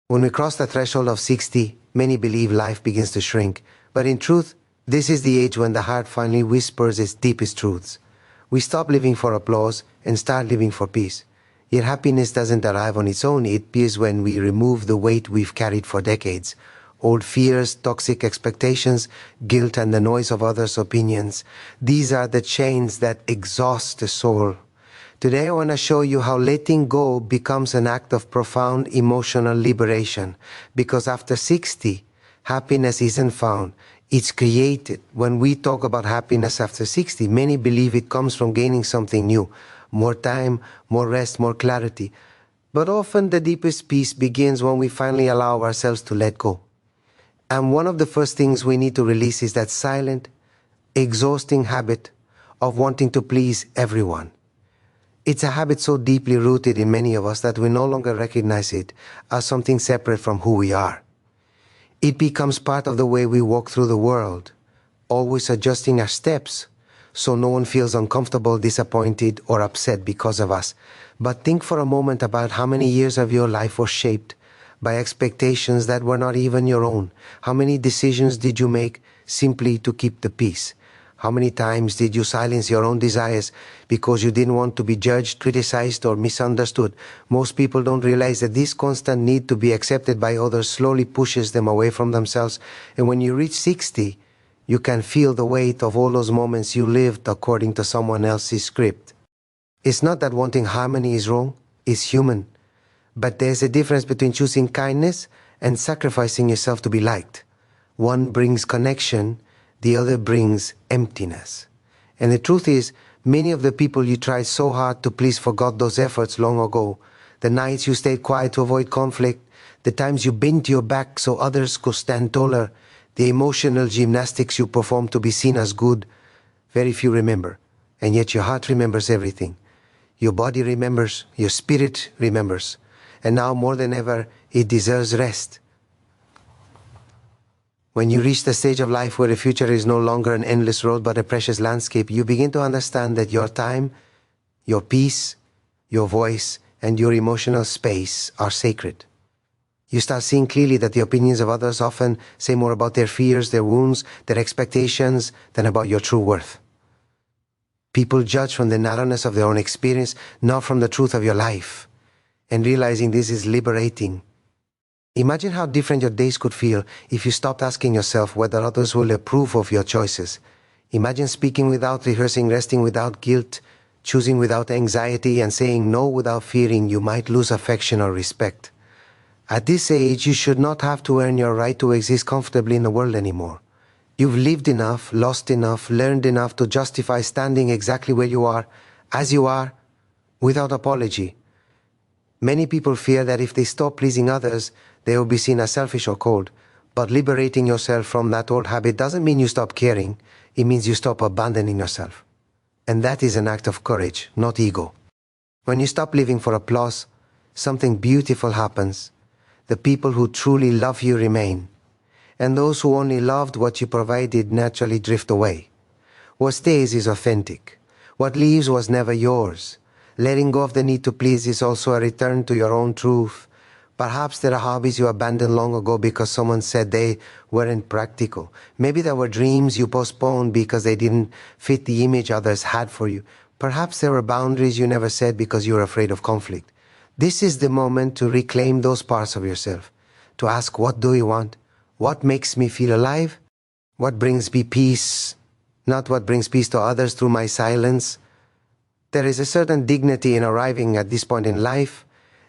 When we cross the threshold of 60, many believe life begins to shrink. But in truth, this is the age when the heart finally whispers its deepest truths. We stop living for applause and start living for peace. Yet happiness doesn't arrive on its own. It appears when we remove the weight we've carried for decades. Old fears, toxic expectations, guilt, and the noise of others' opinions. These are the chains that exhaust the soul. Today I want to show you how letting go becomes an act of profound emotional liberation. Because after 60, happiness isn't found, it's created. When we talk about happiness after 60, many believe it comes from gaining something new. More time, more rest, more clarity. But often the deepest peace begins when we finally allow ourselves to let go. And one of the first things we need to release is that silent, exhausting habit of wanting to please everyone. It's a habit so deeply rooted in many of us that we no longer recognize it as something separate from who we are. It becomes part of the way we walk through the world, always adjusting our steps so no one feels uncomfortable, disappointed, or upset because of us. But think for a moment about how many years of your life were shaped by expectations that were not even your own. How many decisions did you make simply to keep the peace? How many times did you silence your own desires because you didn't want to be judged, criticized, or misunderstood? Most people don't realize that this constant need to be accepted by others slowly pushes them away from themselves. And when you reach 60, you can feel the weight of all those moments you lived according to someone else's script. It's not that wanting harmony is wrong, it's human. But there's a difference between choosing kindness and sacrificing yourself to be liked. One brings connection, the other brings emptiness. And the truth is, many of the people you tried so hard to please forgot those efforts long ago. The nights you stayed quiet to avoid conflict, the times you bent your back so others could stand taller, the emotional gymnastics you performed to be seen as good. Very few remember, and yet your heart remembers everything. Your body remembers, your spirit remembers. And now more than ever, it deserves rest. When you reach the stage of life where the future is no longer an endless road but a precious landscape, you begin to understand that your time, your peace, your voice, and your emotional space are sacred. You start seeing clearly that the opinions of others often say more about their fears, their wounds, their expectations than about your true worth. People judge from the narrowness of their own experience, not from the truth of your life. And realizing this is liberating. Imagine how different your days could feel if you stopped asking yourself whether others will approve of your choices. Imagine speaking without rehearsing, resting without guilt, choosing without anxiety, and saying no without fearing you might lose affection or respect. At this age, you should not have to earn your right to exist comfortably in the world anymore. You've lived enough, lost enough, learned enough to justify standing exactly where you are, as you are, without apology. Many people fear that if they stop pleasing others, they will be seen as selfish or cold. But liberating yourself from that old habit doesn't mean you stop caring. It means you stop abandoning yourself. And that is an act of courage, not ego. When you stop living for applause, something beautiful happens. The people who truly love you remain. And those who only loved what you provided naturally drift away. What stays is authentic. What leaves was never yours. Letting go of the need to please is also a return to your own truth. Perhaps there are hobbies you abandoned long ago because someone said they weren't practical. Maybe there were dreams you postponed because they didn't fit the image others had for you. Perhaps there were boundaries you never set because you were afraid of conflict. This is the moment to reclaim those parts of yourself. To ask, what do you want? What makes me feel alive? What brings me peace? Not what brings peace to others through my silence. There is a certain dignity in arriving at this point in life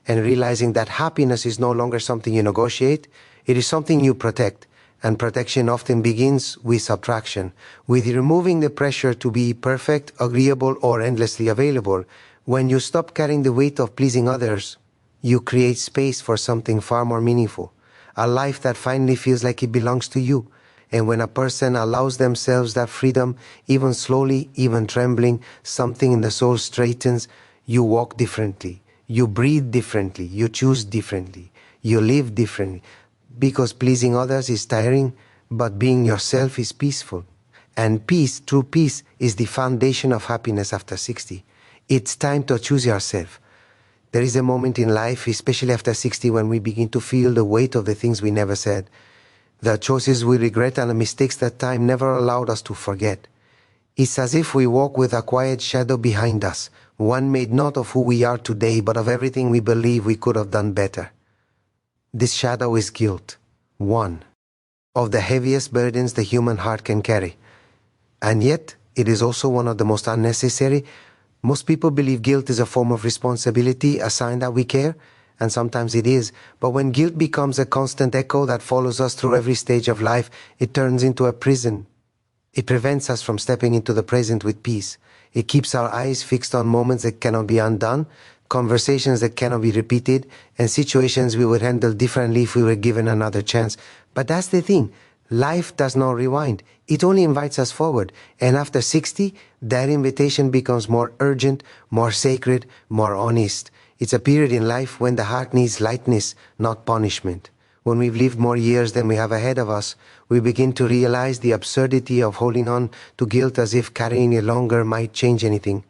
and realizing that happiness is no longer something you negotiate, it is something you protect. And protection often begins with subtraction, with removing the pressure to be perfect, agreeable, or endlessly available. When you stop carrying the weight of pleasing others, you create space for something far more meaningful, a life that finally feels like it belongs to you. And when a person allows themselves that freedom, even slowly, even trembling, something in the soul straightens. You walk differently, you breathe differently, you choose differently, you live differently. Because pleasing others is tiring, but being yourself is peaceful. And peace, true peace, is the foundation of happiness after 60. It's time to choose yourself. There is a moment in life, especially after 60, when we begin to feel the weight of the things we never said, the choices we regret and the mistakes that time never allowed us to forget. It's as if we walk with a quiet shadow behind us, one made not of who we are today, but of everything we believe we could have done better. This shadow is guilt, one of the heaviest burdens the human heart can carry. And yet, it is also one of the most unnecessary. Most people believe guilt is a form of responsibility, a sign that we care, and sometimes it is. But when guilt becomes a constant echo that follows us through every stage of life, it turns into a prison. It prevents us from stepping into the present with peace. It keeps our eyes fixed on moments that cannot be undone, conversations that cannot be repeated, and situations we would handle differently if we were given another chance. But that's the thing. Life does not rewind. It only invites us forward. And after 60, that invitation becomes more urgent, more sacred, more honest. It's a period in life when the heart needs lightness, not punishment. When we've lived more years than we have ahead of us, we begin to realize the absurdity of holding on to guilt as if carrying it longer might change anything.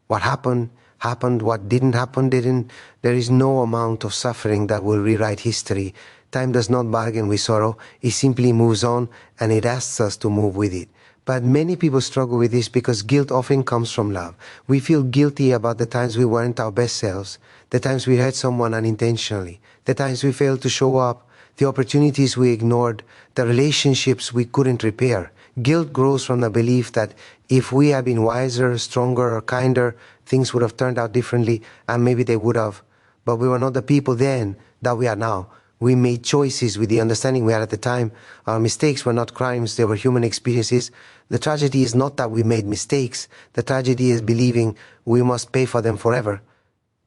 What happened, happened. What didn't happen, didn't. There is no amount of suffering that will rewrite history. Time does not bargain with sorrow. It simply moves on, and it asks us to move with it. But many people struggle with this because guilt often comes from love. We feel guilty about the times we weren't our best selves, the times we hurt someone unintentionally, the times we failed to show up, the opportunities we ignored, the relationships we couldn't repair. Guilt grows from the belief that if we had been wiser, stronger, or kinder, things would have turned out differently, and maybe they would have. But we were not the people then that we are now. We made choices with the understanding we had at the time. Our mistakes were not crimes, they were human experiences. The tragedy is not that we made mistakes. The tragedy is believing we must pay for them forever.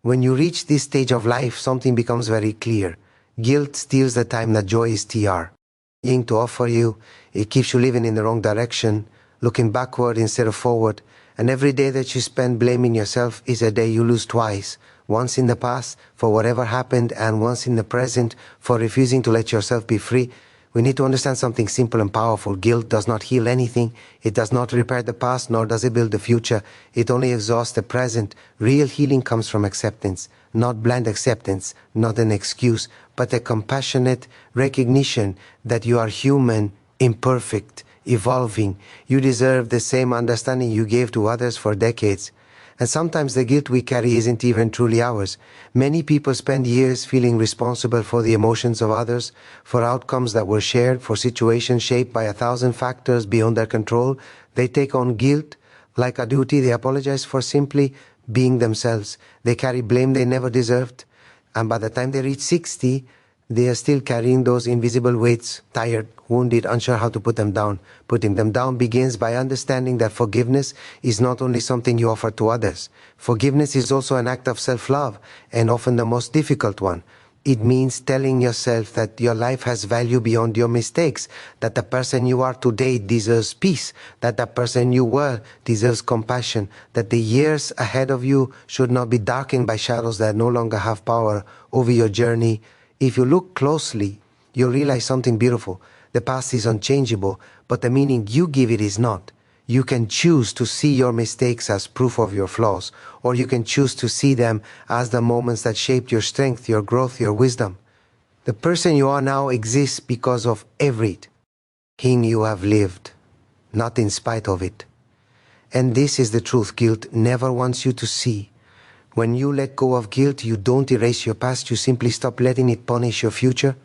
When you reach this stage of life, something becomes very clear. Guilt steals the time that joy is TR. To offer you, it keeps you living in the wrong direction, looking backward instead of forward. And every day that you spend blaming yourself is a day you lose twice. Once in the past for whatever happened, and once in the present for refusing to let yourself be free. We need to understand something simple and powerful. Guilt does not heal anything. It does not repair the past, nor does it build the future. It only exhausts the present. Real healing comes from acceptance, not blind acceptance, not an excuse, but a compassionate recognition that you are human, imperfect, evolving. You deserve the same understanding you gave to others for decades. And sometimes the guilt we carry isn't even truly ours. Many people spend years feeling responsible for the emotions of others, for outcomes that were shared, for situations shaped by 1,000 factors beyond their control. They take on guilt like a duty. They apologize for simply being themselves. They carry blame they never deserved. And by the time they reach 60, they are still carrying those invisible weights, tired, wounded, unsure how to put them down. Putting them down begins by understanding that forgiveness is not only something you offer to others. Forgiveness is also an act of self-love, and often the most difficult one. It means telling yourself that your life has value beyond your mistakes, that the person you are today deserves peace, that the person you were deserves compassion, that the years ahead of you should not be darkened by shadows that no longer have power over your journey. If you look closely, you'll realize something beautiful. The past is unchangeable, but the meaning you give it is not. You can choose to see your mistakes as proof of your flaws, or you can choose to see them as the moments that shaped your strength, your growth, your wisdom. The person you are now exists because of everything you have lived, not in spite of it. And this is the truth guilt never wants you to see. When you let go of guilt, you don't erase your past, you simply stop letting it punish your future.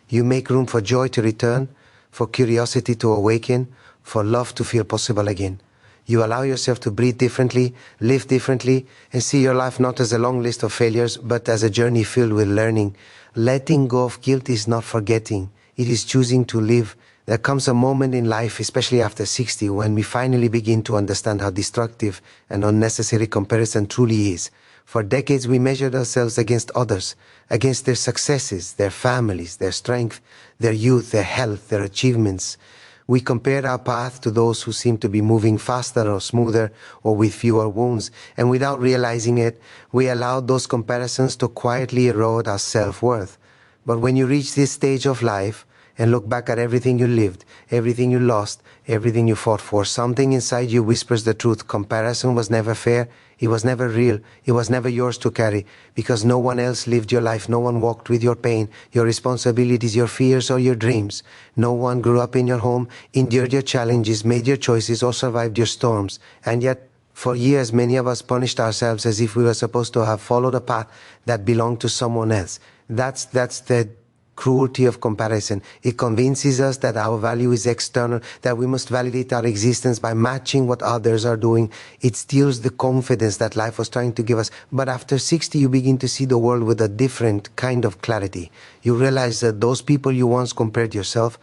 You make room for joy to return, for curiosity to awaken, for love to feel possible again. You allow yourself to breathe differently, live differently, and see your life not as a long list of failures, but as a journey filled with learning. Letting go of guilt is not forgetting. It is choosing to live. There comes a moment in life, especially after 60, when we finally begin to understand how destructive and unnecessary comparison truly is. For decades, we measured ourselves against others, against their successes, their families, their strength, their youth, their health, their achievements. We compared our path to those who seemed to be moving faster or smoother or with fewer wounds, and without realizing it, we allowed those comparisons to quietly erode our self-worth. But when you reach this stage of life, and look back at everything you lived, everything you lost, everything you fought for. Something inside you whispers the truth. Comparison was never fair. It was never real. It was never yours to carry, because no one else lived your life. No one walked with your pain, your responsibilities, your fears, or your dreams. No one grew up in your home, endured your challenges, made your choices, or survived your storms. And yet, for years, many of us punished ourselves as if we were supposed to have followed a path that belonged to someone else. That's the cruelty of comparison. It convinces us that our value is external, that we must validate our existence by matching what others are doing. It steals the confidence that life was trying to give us. But after 60, you begin to see the world with a different kind of clarity. You realize that those people you once compared yourself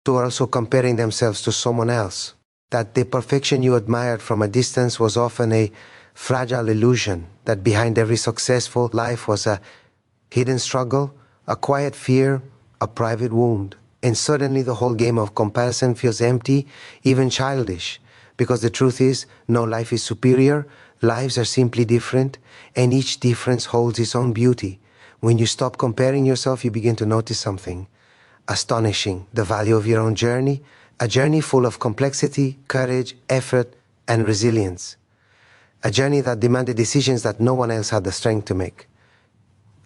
to are also comparing themselves to someone else. That the perfection you admired from a distance was often a fragile illusion. That behind every successful life was a hidden struggle, a quiet fear, a private wound. And suddenly the whole game of comparison feels empty, even childish. Because the truth is, no life is superior, lives are simply different, and each difference holds its own beauty. When you stop comparing yourself, you begin to notice something astonishing: the value of your own journey, a journey full of complexity, courage, effort, and resilience. A journey that demanded decisions that no one else had the strength to make.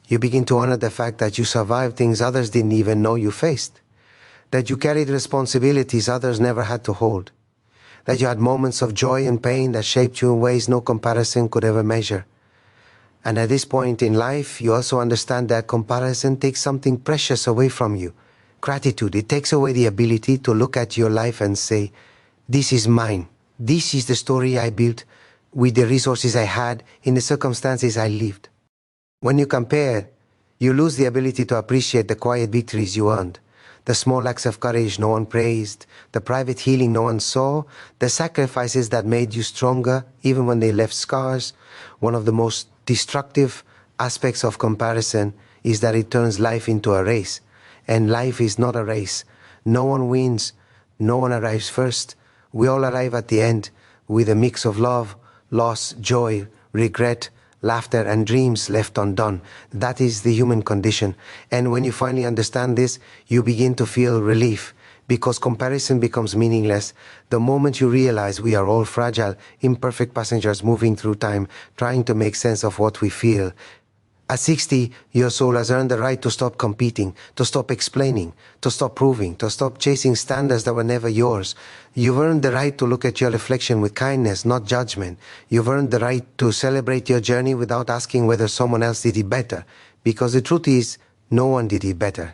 You begin to honor the fact that you survived things others didn't even know you faced. That you carried responsibilities others never had to hold. That you had moments of joy and pain that shaped you in ways no comparison could ever measure. And at this point in life, you also understand that comparison takes something precious away from you. Gratitude. It takes away the ability to look at your life and say, this is mine. This is the story I built with the resources I had in the circumstances I lived. When you compare, you lose the ability to appreciate the quiet victories you earned, the small acts of courage no one praised, the private healing no one saw, the sacrifices that made you stronger even when they left scars. One of the most destructive aspects of comparison is that it turns life into a race. And life is not a race. No one wins. No one arrives first. We all arrive at the end with a mix of love, loss, joy, regret, laughter, and dreams left undone. That is the human condition. And when you finally understand this, you begin to feel relief, because comparison becomes meaningless the moment you realize we are all fragile, imperfect passengers moving through time, trying to make sense of what we feel. At 60, your soul has earned the right to stop competing, to stop explaining, to stop proving, to stop chasing standards that were never yours. You've earned the right to look at your reflection with kindness, not judgment. You've earned the right to celebrate your journey without asking whether someone else did it better. Because the truth is, no one did it better.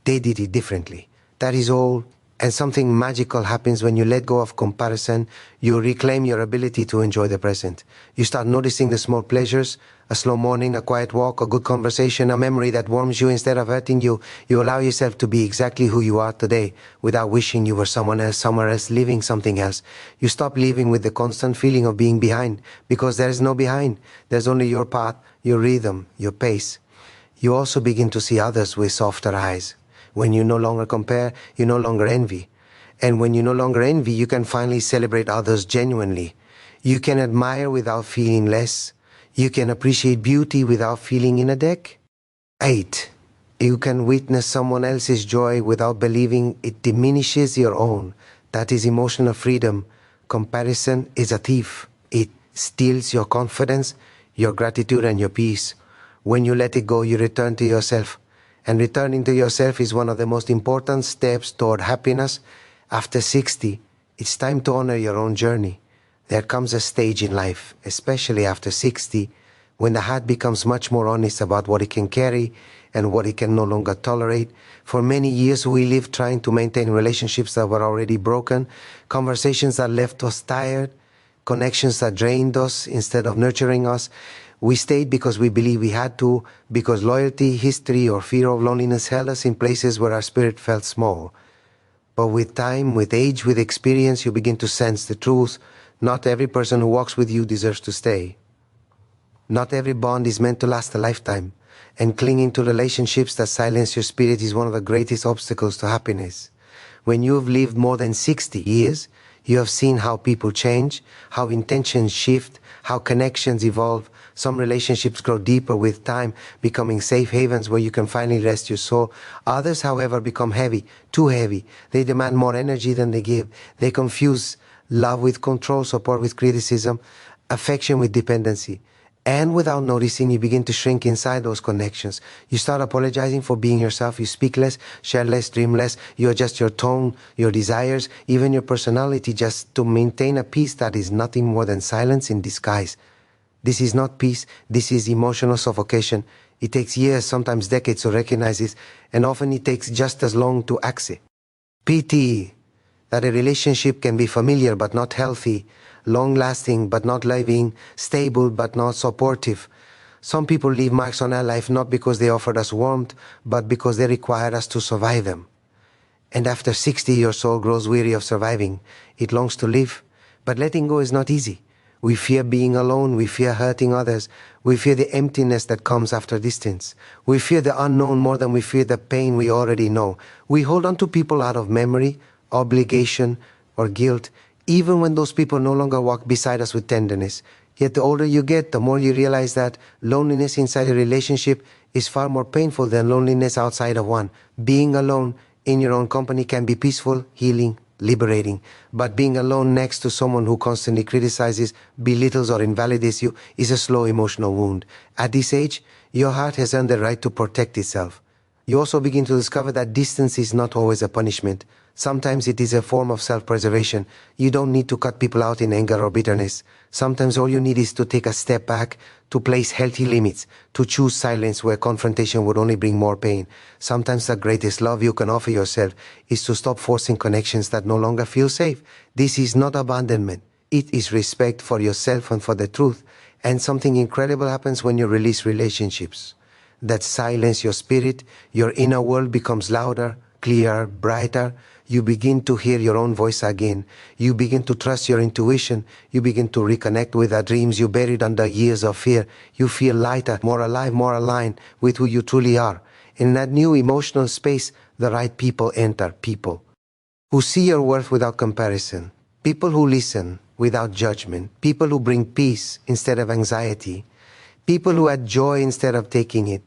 They did it differently. That is all. And something magical happens when you let go of comparison. You reclaim your ability to enjoy the present. You start noticing the small pleasures, a slow morning, a quiet walk, a good conversation, a memory that warms you instead of hurting you. You allow yourself to be exactly who you are today without wishing you were someone else, somewhere else, living something else. You stop living with the constant feeling of being behind, because there is no behind. There's only your path, your rhythm, your pace. You also begin to see others with softer eyes. When you no longer compare, you no longer envy. And when you no longer envy, you can finally celebrate others genuinely. You can admire without feeling less. You can appreciate beauty without feeling in a deck. 8. You can witness someone else's joy without believing it diminishes your own. That is emotional freedom. Comparison is a thief. It steals your confidence, your gratitude, and your peace. When you let it go, you return to yourself. And returning to yourself is one of the most important steps toward happiness. After 60, it's time to honor your own journey. There comes a stage in life, especially after 60, when the heart becomes much more honest about what it can carry and what it can no longer tolerate. For many years, we lived trying to maintain relationships that were already broken, conversations that left us tired, connections that drained us instead of nurturing us. We stayed because we believed we had to, because loyalty, history, or fear of loneliness held us in places where our spirit felt small. But with time, with age, with experience, you begin to sense the truth. Not every person who walks with you deserves to stay. Not every bond is meant to last a lifetime. And clinging to relationships that silence your spirit is one of the greatest obstacles to happiness. When you have lived more than 60 years, you have seen how people change, how intentions shift, how connections evolve, Some relationships grow deeper with time, becoming safe havens where you can finally rest your soul. Others, however, become heavy, too heavy. They demand more energy than they give. They confuse love with control, support with criticism, affection with dependency. And without noticing, you begin to shrink inside those connections. You start apologizing for being yourself. You speak less, share less, dream less. You adjust your tone, your desires, even your personality, just to maintain a peace that is nothing more than silence in disguise. This is not peace. This is emotional suffocation. It takes years, sometimes decades to recognize this, and often it takes just as long to accept. PT, that a relationship can be familiar but not healthy, long-lasting but not loving, stable but not supportive. Some people leave marks on our life not because they offered us warmth, but because they required us to survive them. And after 60, your soul grows weary of surviving. It longs to live, but letting go is not easy. We fear being alone, we fear hurting others, we fear the emptiness that comes after distance. We fear the unknown more than we fear the pain we already know. We hold on to people out of memory, obligation, or guilt, even when those people no longer walk beside us with tenderness. Yet the older you get, the more you realize that loneliness inside a relationship is far more painful than loneliness outside of one. Being alone in your own company can be peaceful, healing, liberating. But being alone next to someone who constantly criticizes, belittles, or invalidates you is a slow emotional wound. At this age, your heart has earned the right to protect itself. You also begin to discover that distance is not always a punishment. Sometimes it is a form of self-preservation. You don't need to cut people out in anger or bitterness. Sometimes all you need is to take a step back, to place healthy limits, to choose silence where confrontation would only bring more pain. Sometimes the greatest love you can offer yourself is to stop forcing connections that no longer feel safe. This is not abandonment. It is respect for yourself and for the truth. And something incredible happens when you release relationships that silence your spirit. Your inner world becomes louder, clearer, brighter. You begin to hear your own voice again. You begin to trust your intuition. You begin to reconnect with the dreams you buried under years of fear. You feel lighter, more alive, more aligned with who you truly are. In that new emotional space, the right people enter. People who see your worth without comparison. People who listen without judgment. People who bring peace instead of anxiety. People who add joy instead of taking it.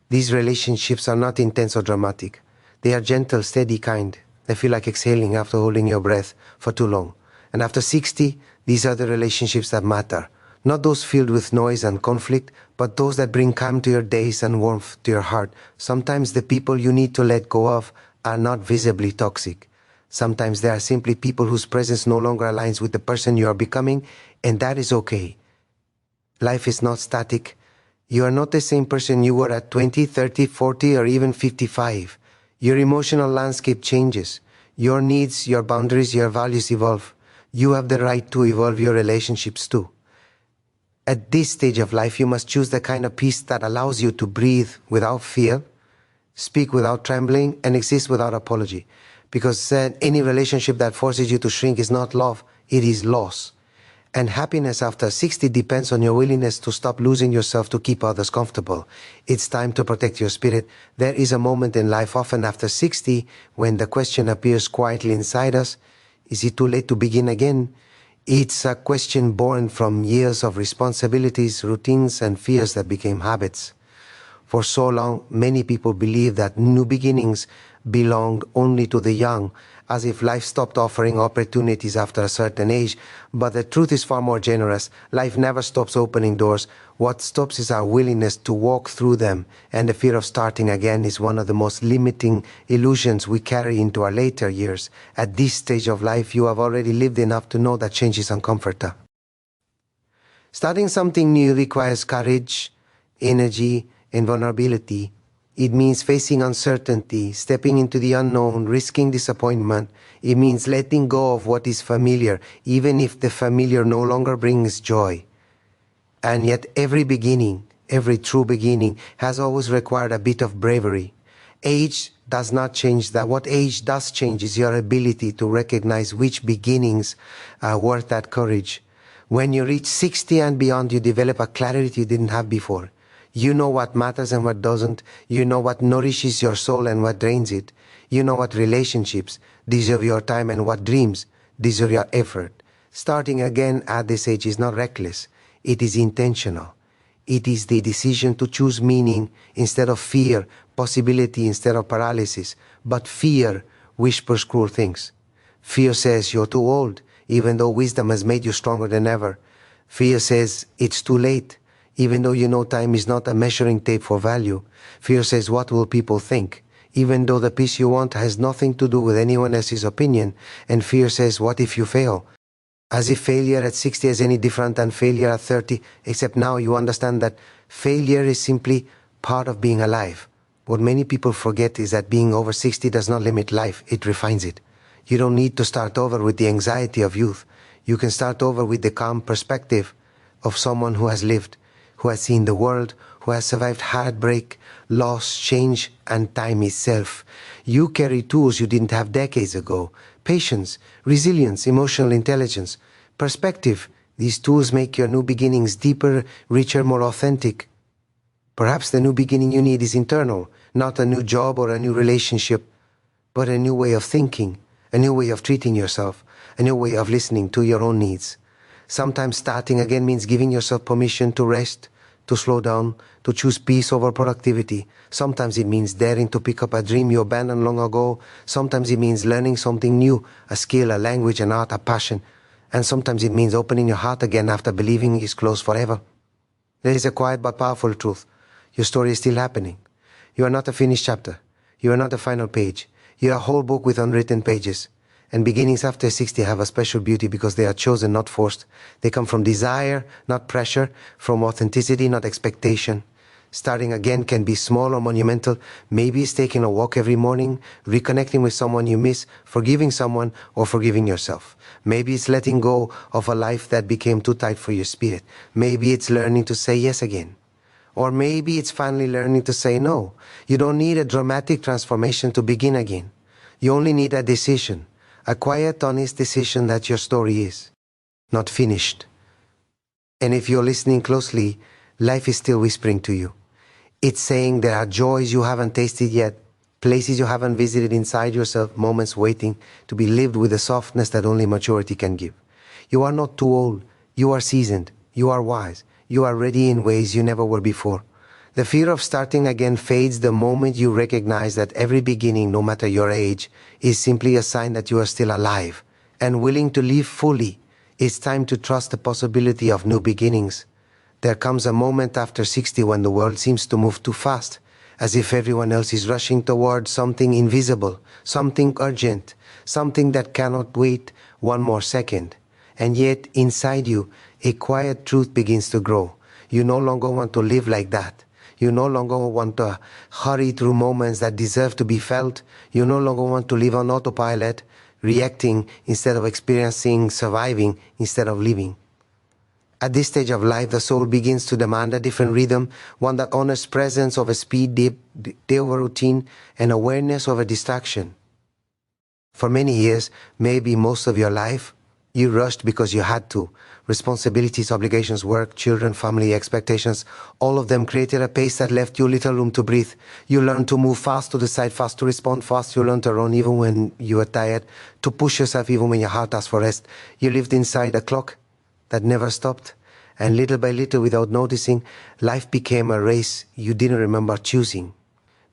These relationships are not intense or dramatic. They are gentle, steady, kind. They feel like exhaling after holding your breath for too long. And after 60, these are the relationships that matter. Not those filled with noise and conflict, but those that bring calm to your days and warmth to your heart. Sometimes the people you need to let go of are not visibly toxic. Sometimes they are simply people whose presence no longer aligns with the person you are becoming, and that is okay. Life is not static. You are not the same person you were at 20, 30, 40, or even 55. Your emotional landscape changes. Your needs, your boundaries, your values evolve. You have the right to evolve your relationships too. At this stage of life, you must choose the kind of peace that allows you to breathe without fear, speak without trembling, and exist without apology. Because any relationship that forces you to shrink is not love, it is loss. And happiness after 60 depends on your willingness to stop losing yourself to keep others comfortable. It's time to protect your spirit. There is a moment in life, often after 60, when the question appears quietly inside us, is it too late to begin again? It's a question born from years of responsibilities, routines, and fears that became habits. For so long, many people believed that new beginnings belonged only to the young, as if life stopped offering opportunities after a certain age. But the truth is far more generous. Life never stops opening doors. What stops is our willingness to walk through them, and the fear of starting again is one of the most limiting illusions we carry into our later years. At this stage of life, you have already lived enough to know that change is uncomfortable. Starting something new requires courage, energy, and vulnerability. It means facing uncertainty, stepping into the unknown, risking disappointment. It means letting go of what is familiar, even if the familiar no longer brings joy. And yet every beginning, every true beginning, has always required a bit of bravery. Age does not change that. What age does change is your ability to recognize which beginnings are worth that courage. When you reach 60 and beyond, you develop a clarity you didn't have before. You know what matters and what doesn't. You know what nourishes your soul and what drains it. You know what relationships deserve your time and what dreams deserve your effort. Starting again at this age is not reckless. It is intentional. It is the decision to choose meaning instead of fear, possibility instead of paralysis. But fear whispers cruel things. Fear says you're too old, even though wisdom has made you stronger than ever. Fear says it's too late, even though you know time is not a measuring tape for value. Fear says, what will people think? Even though the peace you want has nothing to do with anyone else's opinion. And fear says, what if you fail? As if failure at 60 is any different than failure at 30, except now you understand that failure is simply part of being alive. What many people forget is that being over 60 does not limit life, it refines it. You don't need to start over with the anxiety of youth. You can start over with the calm perspective of someone who has lived, who has seen the world, who has survived heartbreak, loss, change, and time itself. You carry tools you didn't have decades ago. Patience, resilience, emotional intelligence, perspective. These tools make your new beginnings deeper, richer, more authentic. Perhaps the new beginning you need is internal, not a new job or a new relationship, but a new way of thinking, a new way of treating yourself, a new way of listening to your own needs. Sometimes starting again means giving yourself permission to rest, to slow down, to choose peace over productivity. Sometimes it means daring to pick up a dream you abandoned long ago. Sometimes it means learning something new, a skill, a language, an art, a passion. And sometimes it means opening your heart again after believing it's closed forever. There is a quiet but powerful truth. Your story is still happening. You are not a finished chapter. You are not a final page. You are a whole book with unwritten pages. And beginnings after 60 have a special beauty because they are chosen, not forced. They come from desire, not pressure, from authenticity, not expectation. Starting again can be small or monumental. Maybe it's taking a walk every morning, reconnecting with someone you miss, forgiving someone, or forgiving yourself. Maybe it's letting go of a life that became too tight for your spirit. Maybe it's learning to say yes again. Or maybe it's finally learning to say no. You don't need a dramatic transformation to begin again. You only need a decision. A quiet, honest decision that your story is not finished. And if you're listening closely, life is still whispering to you. It's saying there are joys you haven't tasted yet, places you haven't visited inside yourself, moments waiting to be lived with the softness that only maturity can give. You are not too old. You are seasoned. You are wise. You are ready in ways you never were before. The fear of starting again fades the moment you recognize that every beginning, no matter your age, is simply a sign that you are still alive and willing to live fully. It's time to trust the possibility of new beginnings. There comes a moment after 60 when the world seems to move too fast, as if everyone else is rushing towards something invisible, something urgent, something that cannot wait one more second. And yet, inside you, a quiet truth begins to grow. You no longer want to live like that. You no longer want to hurry through moments that deserve to be felt. You no longer want to live on autopilot, reacting instead of experiencing, surviving instead of living. At this stage of life, the soul begins to demand a different rhythm, one that honors presence over speed, day over routine, and awareness over distraction. For many years, maybe most of your life, you rushed because you had to. Responsibilities, obligations, work, children, family, expectations, all of them created a pace that left you little room to breathe. You learned to move fast, to decide fast, to respond fast. You learned to run even when you were tired, to push yourself even when your heart asked for rest. You lived inside a clock that never stopped. And little by little, without noticing, life became a race you didn't remember choosing.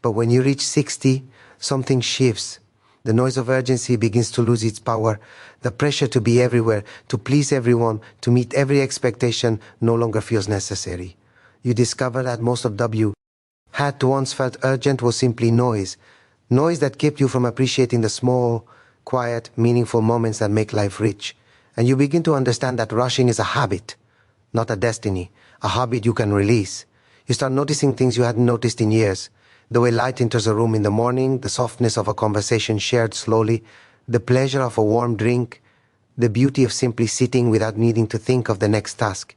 But when you reach 60, something shifts. The noise of urgency begins to lose its power. The pressure to be everywhere, to please everyone, to meet every expectation no longer feels necessary. You discover that most of W had once felt urgent was simply noise. Noise that kept you from appreciating the small, quiet, meaningful moments that make life rich. And you begin to understand that rushing is a habit, not a destiny, a habit you can release. You start noticing things you hadn't noticed in years. The way light enters a room in the morning, the softness of a conversation shared slowly, the pleasure of a warm drink, the beauty of simply sitting without needing to think of the next task.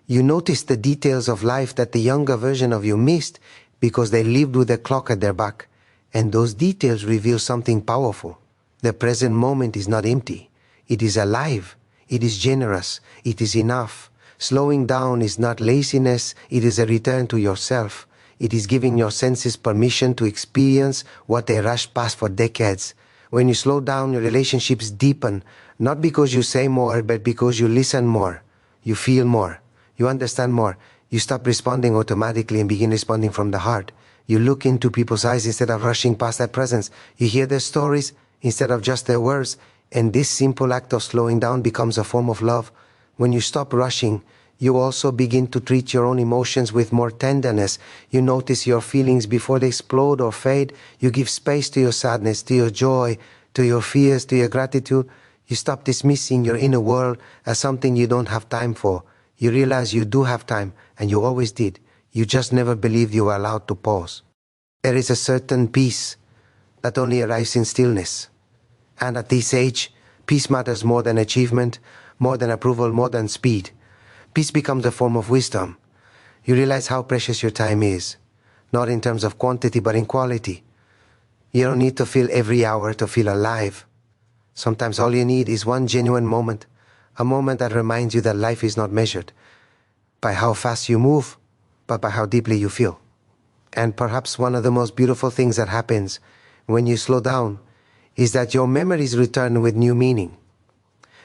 You notice the details of life that the younger version of you missed because they lived with a clock at their back. And those details reveal something powerful. The present moment is not empty. It is alive. It is generous. It is enough. Slowing down is not laziness. It is a return to yourself. It is giving your senses permission to experience what they rushed past for decades. When you slow down, your relationships deepen, not because you say more, but because you listen more. You feel more. You understand more. You stop responding automatically and begin responding from the heart. You look into people's eyes instead of rushing past their presence. You hear their stories instead of just their words. And this simple act of slowing down becomes a form of love. When you stop rushing, you also begin to treat your own emotions with more tenderness. You notice your feelings before they explode or fade. You give space to your sadness, to your joy, to your fears, to your gratitude. You stop dismissing your inner world as something you don't have time for. You realize you do have time, and you always did. You just never believed you were allowed to pause. There is a certain peace that only arrives in stillness. And at this age, peace matters more than achievement, more than approval, more than speed. Peace becomes a form of wisdom. You realize how precious your time is, not in terms of quantity, but in quality. You don't need to fill every hour to feel alive. Sometimes all you need is one genuine moment, a moment that reminds you that life is not measured by how fast you move, but by how deeply you feel. And perhaps one of the most beautiful things that happens when you slow down is that your memories return with new meaning.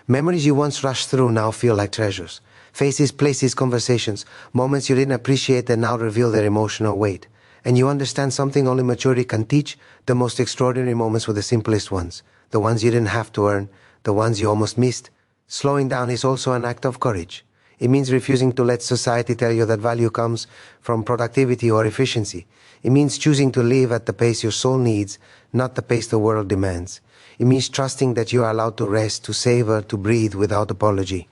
Memories you once rushed through now feel like treasures. Faces, places, conversations, moments you didn't appreciate that now reveal their emotional weight. And you understand something only maturity can teach. The most extraordinary moments were the simplest ones, the ones you didn't have to earn, the ones you almost missed. Slowing down is also an act of courage. It means refusing to let society tell you that value comes from productivity or efficiency. It means choosing to live at the pace your soul needs, not the pace the world demands. It means trusting that you are allowed to rest, to savor, to breathe without apology.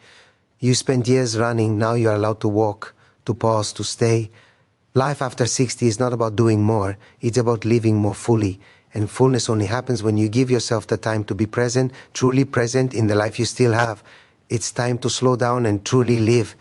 You spent years running, now you are allowed to walk, to pause, to stay. Life after 60 is not about doing more, it's about living more fully. And fullness only happens when you give yourself the time to be present, truly present in the life you still have. It's time to slow down and truly live.